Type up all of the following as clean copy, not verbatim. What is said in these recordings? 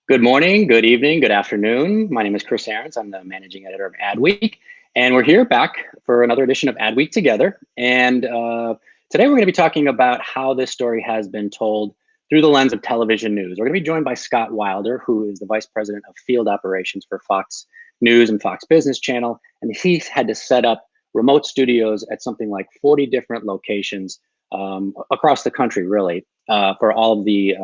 Good morning, good evening, good afternoon. My name is Chris Ahrens. I'm the managing editor of Adweek, and we're here back for another edition of Adweek Together. And today we're going to be talking about how this story has been told through the lens of television news. We're going to be joined by Scott Wilder, who is the vice president of field operations for Fox News and Fox Business Channel, and he's had to set up remote studios at something like 40 different locations across the country, really, for all of the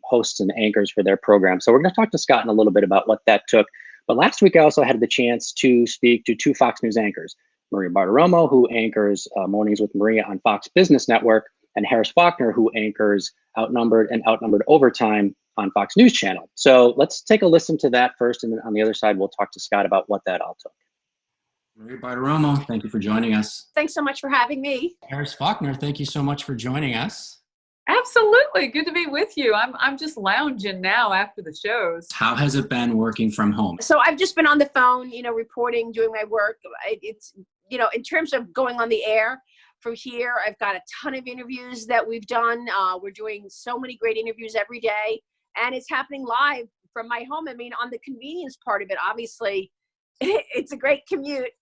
hosts and anchors for their program. So we're going to talk to Scott in a little bit about what that took. But last week, I also had the chance to speak to two Fox News anchors, Maria Bartiromo, who anchors Mornings with Maria on Fox Business Network, and Harris Faulkner, who anchors Outnumbered and Outnumbered Overtime on Fox News Channel. So let's take a listen to that first, and then on the other side, we'll talk to Scott about what that all took. Maria Bartiromo, thank you for joining us. Thanks so much for having me. Harris Faulkner, thank you so much for joining us. Absolutely. Good to be with you. I'm just lounging now after the shows. How has it been working from home? So I've just been on the phone, reporting, doing my work. It's, in terms of going on the air from here, I've got a ton of interviews that we've done. We're doing so many great interviews every day, and it's happening live from my home. I mean, on the convenience part of it, obviously, it's a great commute.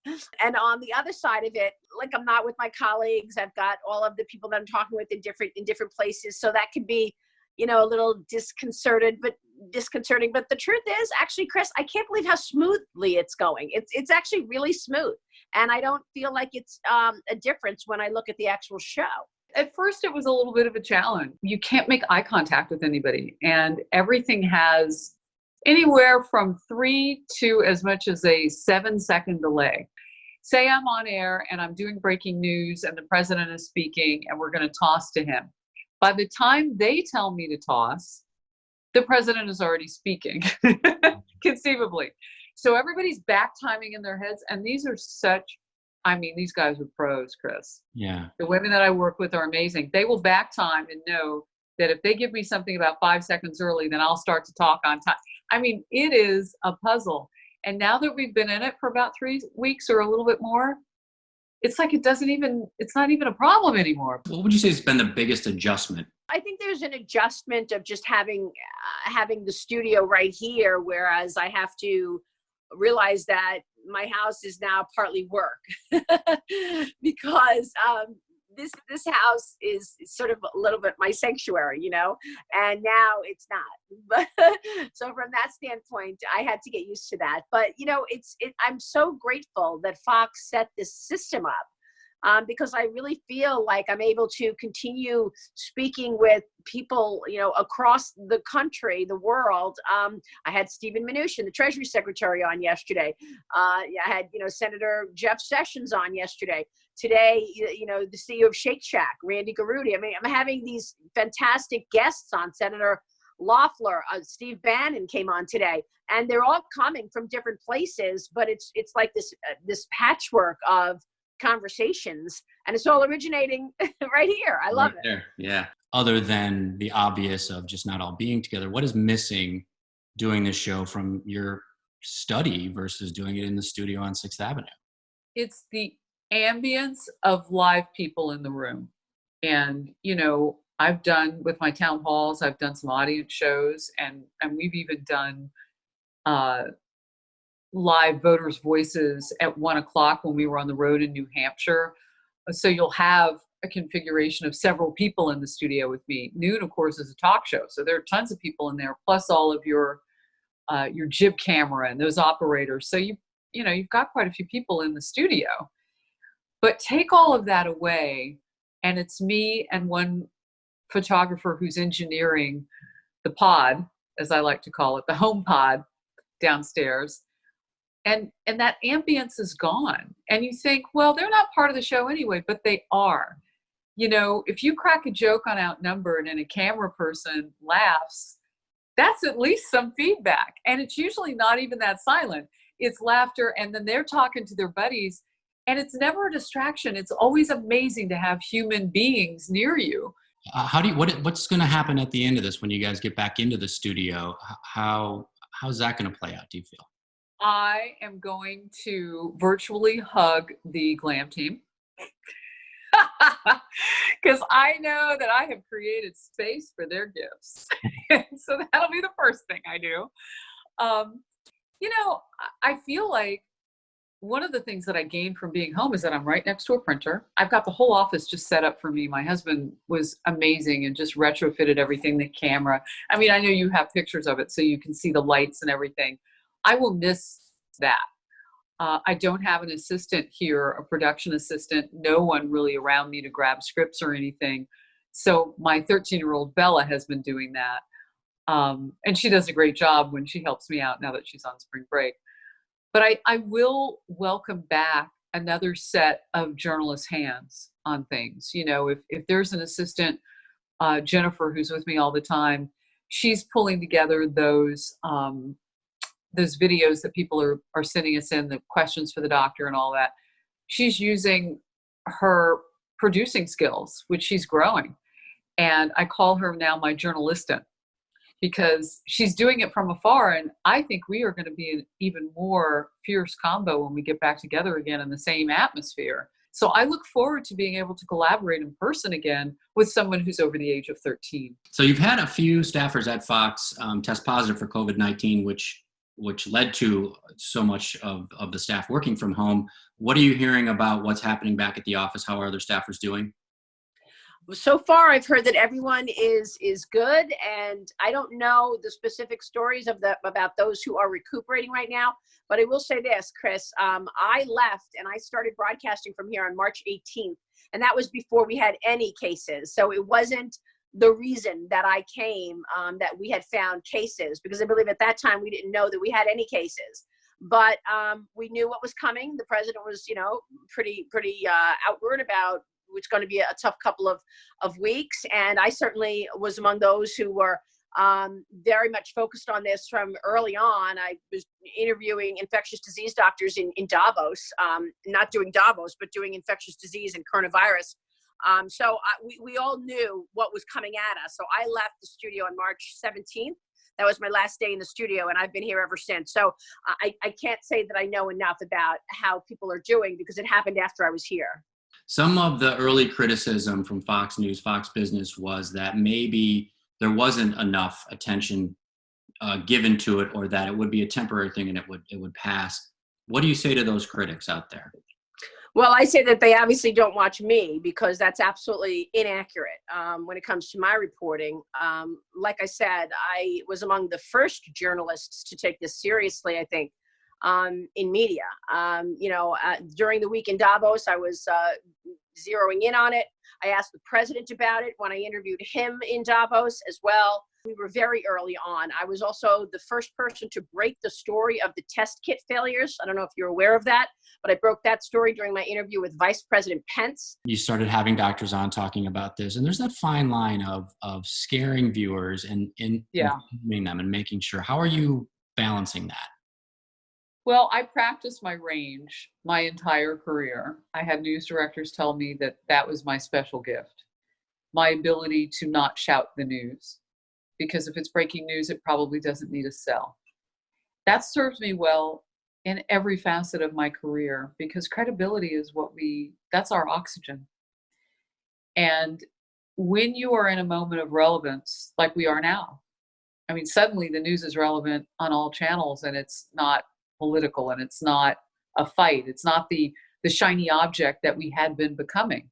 And on the other side of it, like, I'm not with my colleagues. I've got all of the people that I'm talking with in different places. So that could be, a little disconcerting. But the truth is, actually, Chris, I can't believe how smoothly it's going. It's actually really smooth. And I don't feel like it's a difference when I look at the actual show. At first, it was a little bit of a challenge. You can't make eye contact with anybody. And everything has anywhere from 3 to as much as a 7-second delay. Say I'm on air and I'm doing breaking news and the president is speaking and we're going to toss to him. By the time they tell me to toss, the president is already speaking, conceivably. So everybody's back timing in their heads. And these guys are pros, Chris. Yeah. The women that I work with are amazing. They will back time and know that if they give me something about 5 seconds early, then I'll start to talk on time. I mean, it is a puzzle. And now that we've been in it for about 3 weeks or a little bit more, it's like it's not even a problem anymore. What would you say has been the biggest adjustment? I think there's an adjustment of just having the studio right here, whereas I have to realize that my house is now partly work because this house is sort of a little bit my sanctuary, and now it's not. So from that standpoint, I had to get used to that. But, I'm so grateful that Fox set this system up because I really feel like I'm able to continue speaking with people, across the country, the world. I had Stephen Mnuchin, the Treasury Secretary, on yesterday. I had, Senator Jeff Sessions on yesterday. Today, the CEO of Shake Shack, Randy Garudi. I mean, I'm having these fantastic guests on. Senator Loeffler, Steve Bannon came on today, and they're all coming from different places. But it's like this patchwork of conversations, and it's all originating right here. I love it. Yeah. Other than the obvious of just not all being together, what is missing doing this show from your study versus doing it in the studio on 6th Avenue? It's the ambience of live people in the room. And, I've done with my town halls, I've done some audience shows, and we've even done live voters' voices at 1:00 when we were on the road in New Hampshire. So you'll have a configuration of several people in the studio with me. Noon, of course, is a talk show. So there are tons of people in there, plus all of your jib camera and those operators. So you've got quite a few people in the studio. But take all of that away, and it's me and one photographer who's engineering the pod, as I like to call it, the home pod downstairs. And that ambience is gone. And you think, well, they're not part of the show anyway, but they are. If you crack a joke on Outnumbered and a camera person laughs, that's at least some feedback. And it's usually not even that silent. It's laughter, and then they're talking to their buddies. And it's never a distraction. It's always amazing to have human beings near you. What's going to happen at the end of this when you guys get back into the studio? How's that going to play out, do you feel? I am going to virtually hug the glam team. Because I know that I have created space for their gifts. So that'll be the first thing I do. You know, I feel like one of the things that I gained from being home is that I'm right next to a printer. I've got the whole office just set up for me. My husband was amazing and just retrofitted everything, the camera. I mean, I know you have pictures of it so you can see the lights and everything. I will miss that. I don't have an assistant here, a production assistant, no one really around me to grab scripts or anything. So my 13-year-old Bella has been doing that. And she does a great job when she helps me out now that she's on spring break. But I will welcome back another set of journalist hands on things. You know, if there's an assistant, Jennifer, who's with me all the time, she's pulling together those videos that people are sending us in, the questions for the doctor and all that. She's using her producing skills, which she's growing. And I call her now my journalistant, because she's doing it from afar. And I think we are going to be an even more fierce combo when we get back together again in the same atmosphere. So I look forward to being able to collaborate in person again with someone who's over the age of 13. So you've had a few staffers at Fox test positive for COVID-19, which led to so much of the staff working from home. What are you hearing about what's happening back at the office? How are other staffers doing? So far, I've heard that everyone is good, and I don't know the specific stories about those who are recuperating right now. But I will say this, Chris, I left and I started broadcasting from here on March 18th, and that was before we had any cases. So it wasn't the reason that I came that we had found cases, because I believe at that time we didn't know that we had any cases. But we knew what was coming. The president was, pretty outward about it's going to be a tough couple of weeks. And I certainly was among those who were very much focused on this from early on. I was interviewing infectious disease doctors in Davos, not doing Davos, but doing infectious disease and coronavirus. So we all knew what was coming at us. So I left the studio on March 17th. That was my last day in the studio, and I've been here ever since. So I can't say that I know enough about how people are doing, because it happened after I was here. Some of the early criticism from Fox News, Fox Business, was that maybe there wasn't enough attention given to it, or that it would be a temporary thing and it would pass. What do you say to those critics out there? Well, I say that they obviously don't watch me, because that's absolutely inaccurate when it comes to my reporting. Like I said, I was among the first journalists to take this seriously, I think, in media. During the week in Davos, I was zeroing in on it. I asked the president about it when I interviewed him in Davos as well. We were very early on. I was also the first person to break the story of the test kit failures. I don't know if you're aware of that, but I broke that story during my interview with Vice President Pence. You started having doctors on talking about this, and there's that fine line of scaring viewers and informing them and making sure. How are you balancing that? Well, I practiced my range my entire career. I had news directors tell me that was my special gift, my ability to not shout the news, because if it's breaking news, it probably doesn't need a sell. That serves me well in every facet of my career, because credibility is that's our oxygen. And when you are in a moment of relevance, like we are now, I mean, suddenly the news is relevant on all channels, and it's not political, and it's not a fight. It's not the shiny object that we had been becoming.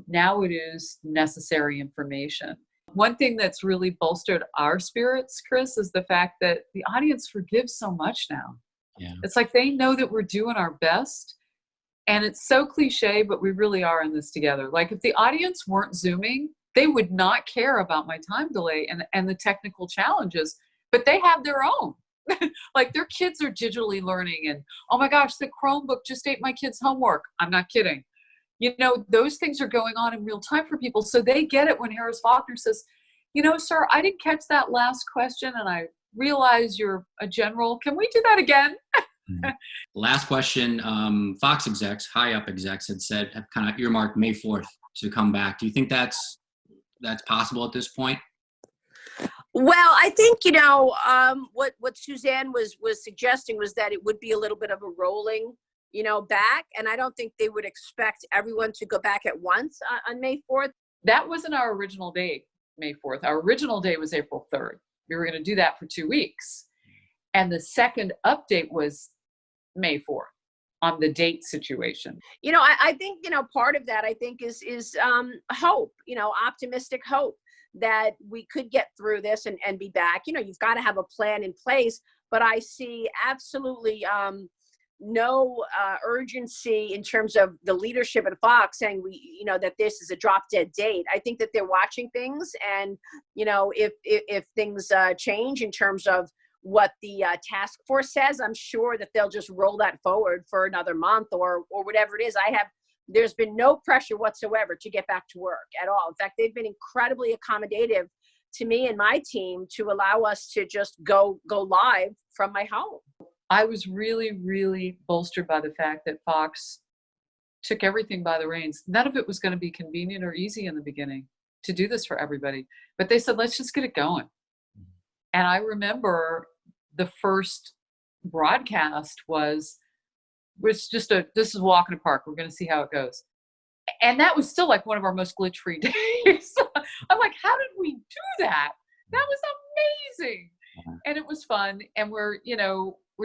Now it is necessary information. One thing that's really bolstered our spirits, Chris, is the fact that the audience forgives so much now. Yeah. It's like they know that we're doing our best. And it's so cliche, but we really are in this together. Like, if the audience weren't Zooming, they would not care about my time delay and the technical challenges, but they have their own. Like, their kids are digitally learning, and oh my gosh, the Chromebook just ate my kid's homework. I'm not kidding. Those things are going on in real time for people. So they get it when Harris Faulkner says, sir, I didn't catch that last question, and I realize you're a general. Can we do that again? Last question. Fox execs, high up execs, have kind of earmarked May 4th to come back. Do you think that's possible at this point? Well, I think, what Suzanne was suggesting was that it would be a little bit of a rolling, back. And I don't think they would expect everyone to go back at once on May 4th. That wasn't our original date, May 4th. Our original date was April 3rd. We were going to do that for 2 weeks. And the second update was May 4th on the date situation. I think, part of that, I think is hope, optimistic hope that we could get through this and be back. You've got to have a plan in place, but I see absolutely no urgency in terms of the leadership at Fox saying that this is a drop dead date. I think that they're watching things, and if things change in terms of what the task force says, I'm sure that they'll just roll that forward for another month or whatever it is. There's been no pressure whatsoever to get back to work at all. In fact, they've been incredibly accommodative to me and my team to allow us to just go live from my home. I was really, really bolstered by the fact that Fox took everything by the reins. None of it was going to be convenient or easy in the beginning to do this for everybody, but they said, let's just get it going. And I remember the first broadcast was just this is a walk in the park. We're going to see how it goes. And that was still like one of our most glitch-free days. I'm like, how did we do that? That was amazing. And it was fun. And we're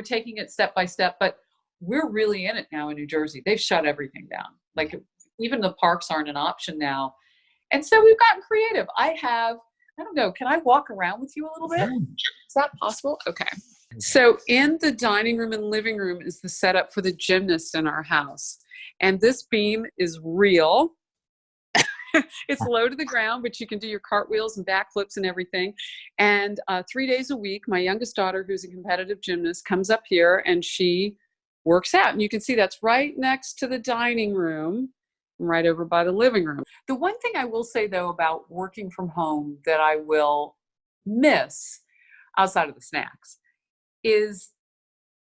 taking it step by step, but we're really in it now in New Jersey. They've shut everything down. Like even the parks aren't an option now. And so we've gotten creative. I don't know, can I walk around with you a little bit? Is that possible? Okay. So in the dining room and living room is the setup for the gymnast in our house. And this beam is real. It's low to the ground, but you can do your cartwheels and backflips and everything. And 3 days a week, my youngest daughter, who's a competitive gymnast, comes up here and she works out. And you can see that's right next to the dining room, right over by the living room. The one thing I will say, though, about working from home that I will miss outside of the snacks is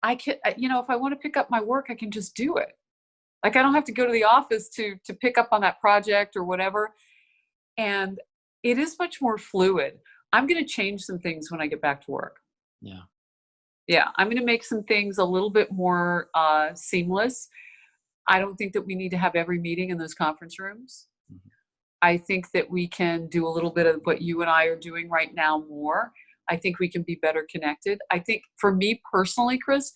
I can, if I want to pick up my work, I can just do it. Like I don't have to go to the office to pick up on that project or whatever. And it is much more fluid. I'm going to change some things when I get back to work. Yeah. I'm going to make some things a little bit more seamless. I don't think that we need to have every meeting in those conference rooms. Mm-hmm. I think that we can do a little bit of what you and I are doing right now more. I think we can be better connected. I think for me personally, Chris,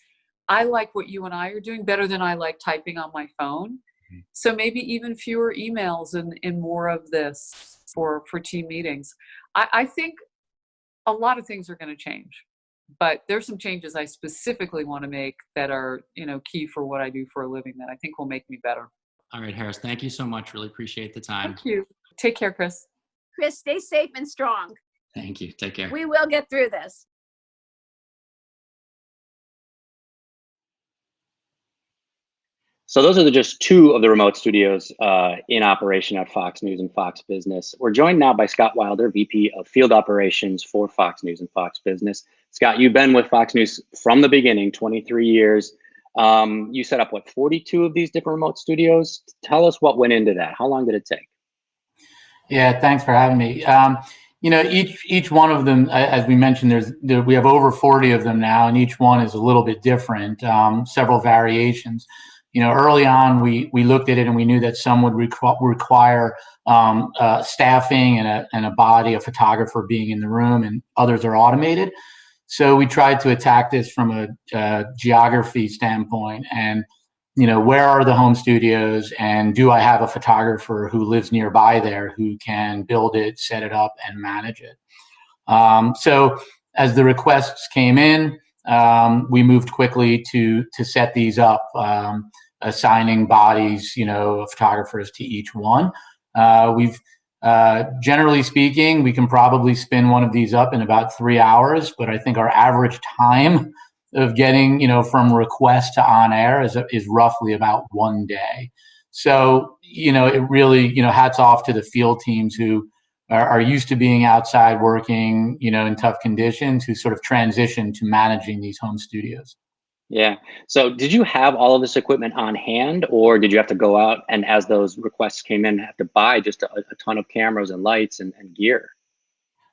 I like what you and I are doing better than I like typing on my phone. Mm-hmm. So maybe even fewer emails and more of this for team meetings. I think a lot of things are going to change, but there's some changes I specifically want to make that are, key for what I do for a living that I think will make me better. All right, Harris, thank you so much. Really appreciate the time. Thank you. Take care, Chris. Chris, stay safe and strong. Thank you. Take care. We will get through this. So those are just two of the remote studios in operation at Fox News and Fox Business. We're joined now by Scott Wilder, VP of Field Operations for Fox News and Fox Business. Scott, you've been with Fox News from the beginning, 23 years. You set up, 42 of these different remote studios? Tell us what went into that. How long did it take? Yeah, thanks for having me. Each one of them, as we mentioned, we have over 40 of them now, and each one is a little bit different, several variations. Early on, we looked at it and we knew that some would require staffing and a body, a photographer being in the room, and others are automated. So we tried to attack this from a geography standpoint and, where are the home studios, and do I have a photographer who lives nearby there who can build it, set it up, and manage it? So as the requests came in, we moved quickly to set these up, assigning bodies, of photographers to each one. We've generally speaking, we can probably spin one of these up in about 3 hours, but I think our average time of getting, from request to on air is roughly about 1 day. So, it really, hats off to the field teams who are used to being outside working, in tough conditions, who sort of transition to managing these home studios. Yeah. So did you have all of this equipment on hand, or did you have to go out and, as those requests came in, have to buy just a ton of cameras and lights and gear?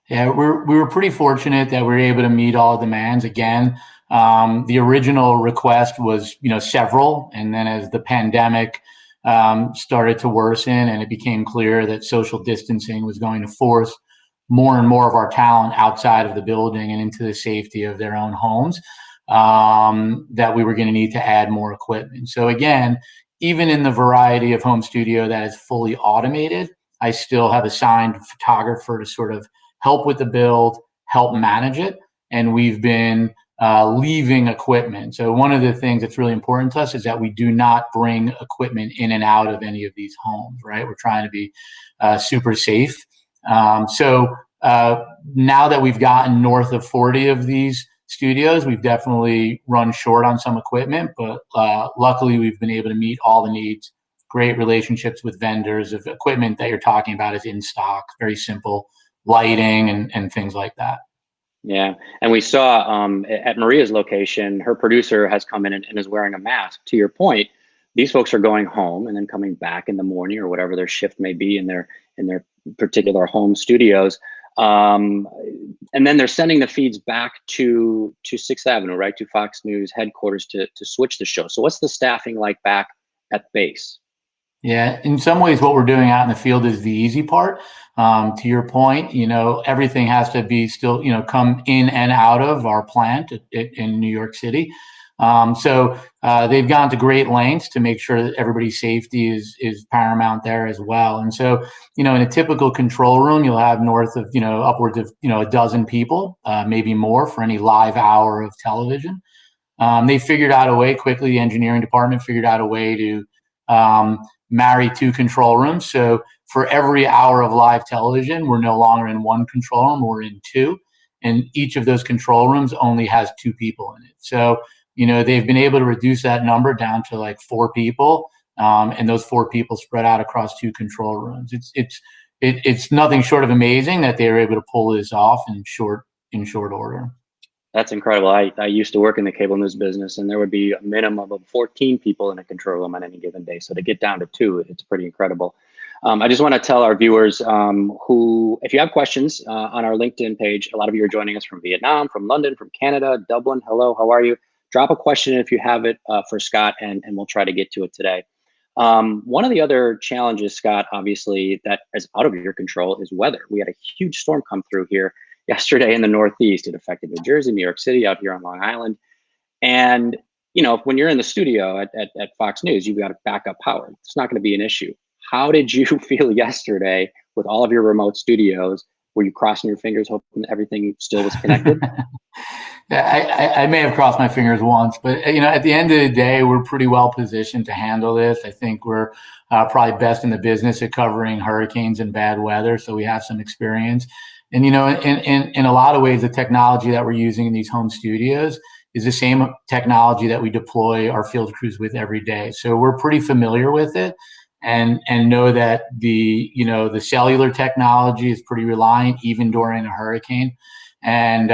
Yeah, we were pretty fortunate that we were able to meet all demands. Again, The original request was, several, and then as the pandemic started to worsen and it became clear that social distancing was going to force more and more of our talent outside of the building and into the safety of their own homes, that we were going to need to add more equipment. So again, even in the variety of home studio that is fully automated, I still have assigned a photographer to sort of help with the build, help manage it. And we've been leaving equipment. So one of the things that's really important to us is that we do not bring equipment in and out of any of these homes, right? We're trying to be super safe. So now that we've gotten north of 40 of these studios, we've definitely run short on some equipment, but luckily we've been able to meet all the needs. Great relationships with vendors of equipment that you're talking about is in stock, very simple lighting and things like that. Yeah, and we saw at Maria's location, her producer has come in and is wearing a mask. To your point, these folks are going home and then coming back in the morning or whatever their shift may be in their particular home studios, and then they're sending the feeds back to 6th Avenue, right, to Fox News headquarters to switch the show. So what's the staffing like back at base? Yeah, in some ways, what we're doing out in the field is the easy part. To your point, everything has to be still, come in and out of our plant in New York City. So they've gone to great lengths to make sure that everybody's safety is paramount there as well. And so, in a typical control room, you'll have north of, upwards of, a dozen people, maybe more for any live hour of television. They figured out a way quickly. The engineering department figured out a way to marry 2 control rooms. So for every hour of live television, we're no longer in 1 control room, we're in 2. And each of those control rooms only has 2 people in it. So, they've been able to reduce that number down to like 4 people. And those 4 people spread out across 2 control rooms. It's nothing short of amazing that they were able to pull this off in short order. That's incredible. I used to work in the cable news business, and there would be a minimum of 14 people in a control room on any given day. So to get down to 2, it's pretty incredible. I just want to tell our viewers who, if you have questions on our LinkedIn page, a lot of you are joining us from Vietnam, from London, from Canada, Dublin. Hello, how are you? Drop a question if you have it for Scott, and we'll try to get to it today. One of the other challenges, Scott, obviously, that is out of your control is weather. We had a huge storm come through here yesterday in the Northeast. It affected New Jersey, New York City, out here on Long Island. And, when you're in the studio at Fox News, you've got backup power. It's not going to be an issue. How did you feel yesterday with all of your remote studios? Were you crossing your fingers, hoping everything still was connected? Yeah, I may have crossed my fingers once, but at the end of the day, we're pretty well positioned to handle this. I think we're probably best in the business at covering hurricanes and bad weather, so we have some experience. And in a lot of ways, the technology that we're using in these home studios is the same technology that we deploy our field crews with every day. So we're pretty familiar with it, and know that the cellular technology is pretty reliant even during a hurricane. And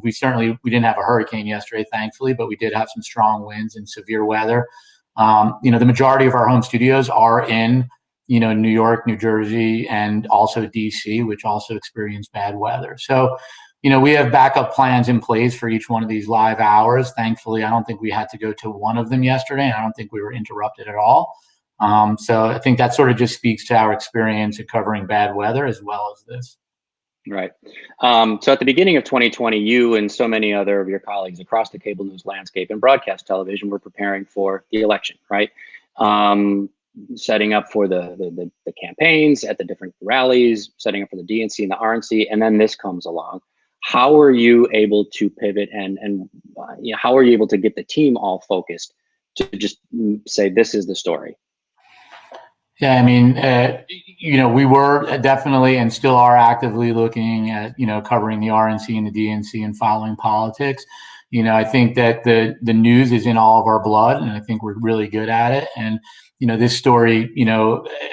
we didn't have a hurricane yesterday, thankfully, but we did have some strong winds and severe weather. The majority of our home studios are in New York, New Jersey, and also DC, which also experienced bad weather. So, we have backup plans in place for each one of these live hours. Thankfully, I don't think we had to go to one of them yesterday, and I don't think we were interrupted at all. So I think that sort of just speaks to our experience at covering bad weather as well as this. Right. So at the beginning of 2020, you and so many other of your colleagues across the cable news landscape and broadcast television were preparing for the election, right? Setting up for the campaigns at the different rallies, setting up for the DNC and the RNC, and then this comes along. How were you able to pivot and how were you able to get the team all focused to just say this is the story? Yeah, I mean, we were definitely and still are actively looking at, covering the RNC and the DNC and following politics. I think that the news is in all of our blood, and I think we're really good at it. And, this story,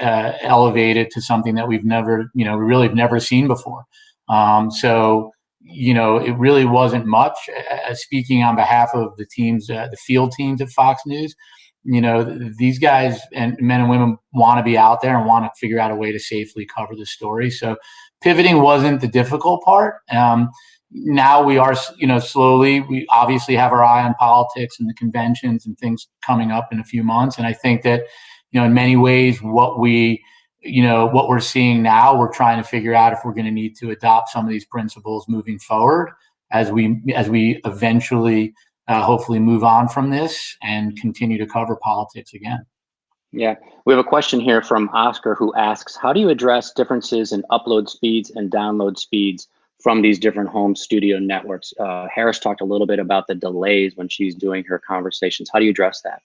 elevated to something that we've never, really have never seen before. So, it really wasn't much. Speaking on behalf of the teams, the field teams at Fox News, these guys and men and women want to be out there and want to figure out a way to safely cover the story. So pivoting wasn't the difficult part. now we are, slowly, we obviously have our eye on politics and the conventions and things coming up in a few months. And I think that, in many ways, what we're seeing now, we're trying to figure out if we're going to need to adopt some of these principles moving forward as we eventually hopefully move on from this and continue to cover politics again. Yeah, we have a question here from Oscar who asks, how do you address differences in upload speeds and download speeds from these different home studio networks? Harris talked a little bit about the delays when she's doing her conversations. How do you address that?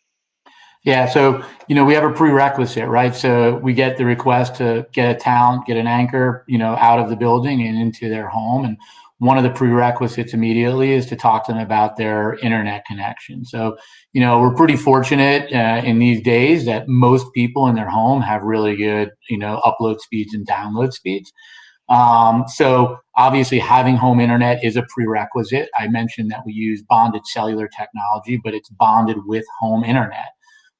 Yeah, so, we have a prerequisite, right? So we get the request to get a talent, get an anchor, out of the building and into their home. And one of the prerequisites immediately is to talk to them about their internet connection. So, we're pretty fortunate in these days that most people in their home have really good, upload speeds and download speeds. So obviously having home internet is a prerequisite. I mentioned that we use bonded cellular technology, but it's bonded with home internet.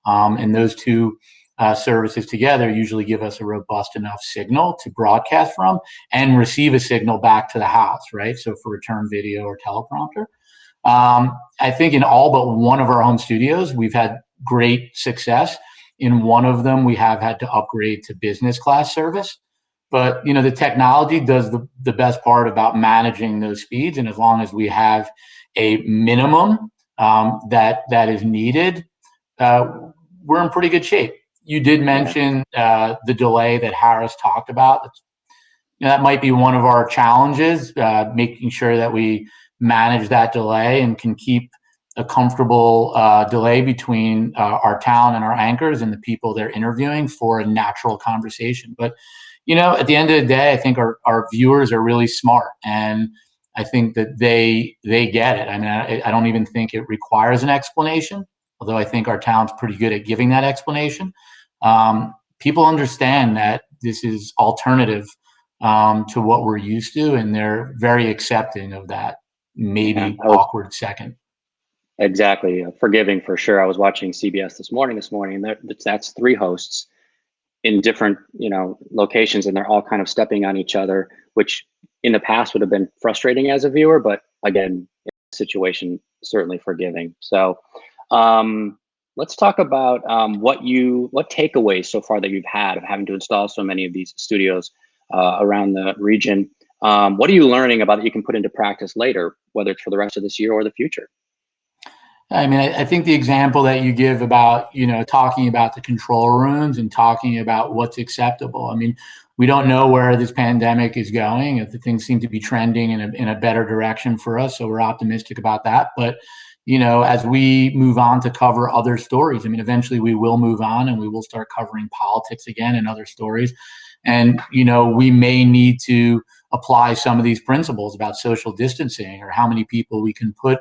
And those two services together usually give us a robust enough signal to broadcast from and receive a signal back to the house, right? So for return video or teleprompter. I think in all but one of our home studios, we've had great success. In one of them, we have had to upgrade to business class service. But, the technology does the best part about managing those speeds. And as long as we have a minimum that is needed, we're in pretty good shape. You did mention the delay that Harris talked about. That might be one of our challenges, making sure that we manage that delay and can keep a comfortable delay between our talent and our anchors and the people they're interviewing for a natural conversation. But, at the end of the day, I think our viewers are really smart, and I think that they get it. I mean, I don't even think it requires an explanation, although I think our talent's pretty good at giving that explanation. People understand that this is alternative to what we're used to, and they're very accepting of that maybe awkward second. Exactly. Forgiving for sure. I was watching CBS this morning, and that's 3 hosts in different, locations, and they're all kind of stepping on each other, which in the past would have been frustrating as a viewer, but again, situation certainly forgiving. So let's talk about what takeaways so far that you've had of having to install so many of these studios around the region. What are you learning about that you can put into practice later, whether it's for the rest of this year or the future? I mean, I think the example that you give about, talking about the control rooms and talking about what's acceptable. I mean, we don't know where this pandemic is going. If the things seem to be trending in a better direction for us, so we're optimistic about that. But, as we move on to cover other stories, I mean, eventually we will move on and we will start covering politics again and other stories. And, we may need to apply some of these principles about social distancing or how many people we can put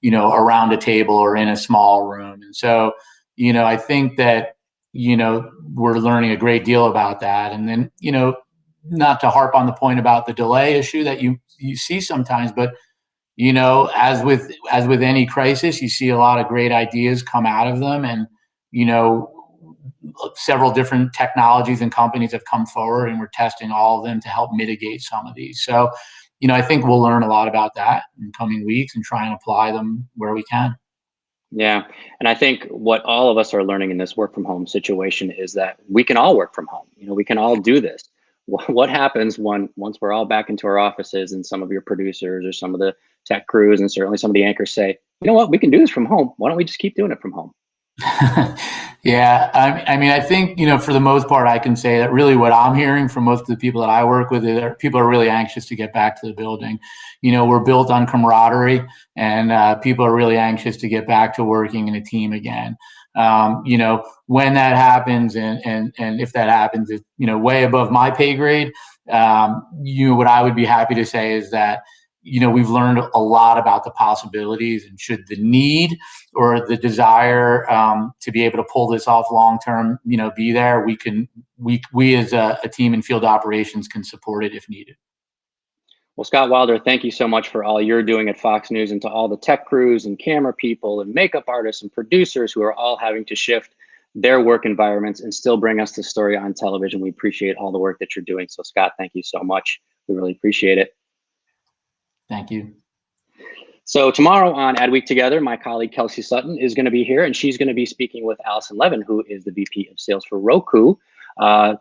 around a table or in a small room. And so, I think that, we're learning a great deal about that. And then, not to harp on the point about the delay issue that you see sometimes, but, as with any crisis, you see a lot of great ideas come out of them. And, several different technologies and companies have come forward, and we're testing all of them to help mitigate some of these. So, I think we'll learn a lot about that in coming weeks and try and apply them where we can. Yeah. And I think what all of us are learning in this work from home situation is that we can all work from home. We can all do this. What happens once we're all back into our offices and some of your producers or some of the tech crews and certainly some of the anchors say, you know what, we can do this from home. Why don't we just keep doing it from home? Yeah, I mean, I think, for the most part, I can say that really what I'm hearing from most of the people that I work with is people are really anxious to get back to the building. We're built on camaraderie, and people are really anxious to get back to working in a team again. When that happens and if that happens, it's, way above my pay grade. What I would be happy to say is that, we've learned a lot about the possibilities, and should the need or the desire to be able to pull this off long term, be there, we as a team in field operations can support it if needed. Well, Scott Wilder, thank you so much for all you're doing at Fox News, and to all the tech crews and camera people and makeup artists and producers who are all having to shift their work environments and still bring us the story on television. We appreciate all the work that you're doing. So, Scott, thank you so much. We really appreciate it. Thank you. So tomorrow on Adweek Together, my colleague Kelsey Sutton is going to be here, and she's going to be speaking with Allison Levin, who is the VP of Sales for Roku.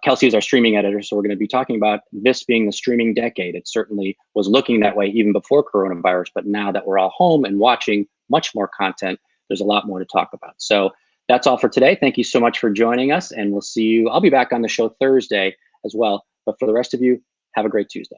Kelsey is our streaming editor, so we're going to be talking about this being the streaming decade. It certainly was looking that way even before coronavirus, but now that we're all home and watching much more content, there's a lot more to talk about. So that's all for today. Thank you so much for joining us, and we'll see you. I'll be back on the show Thursday as well, but for the rest of you, have a great Tuesday.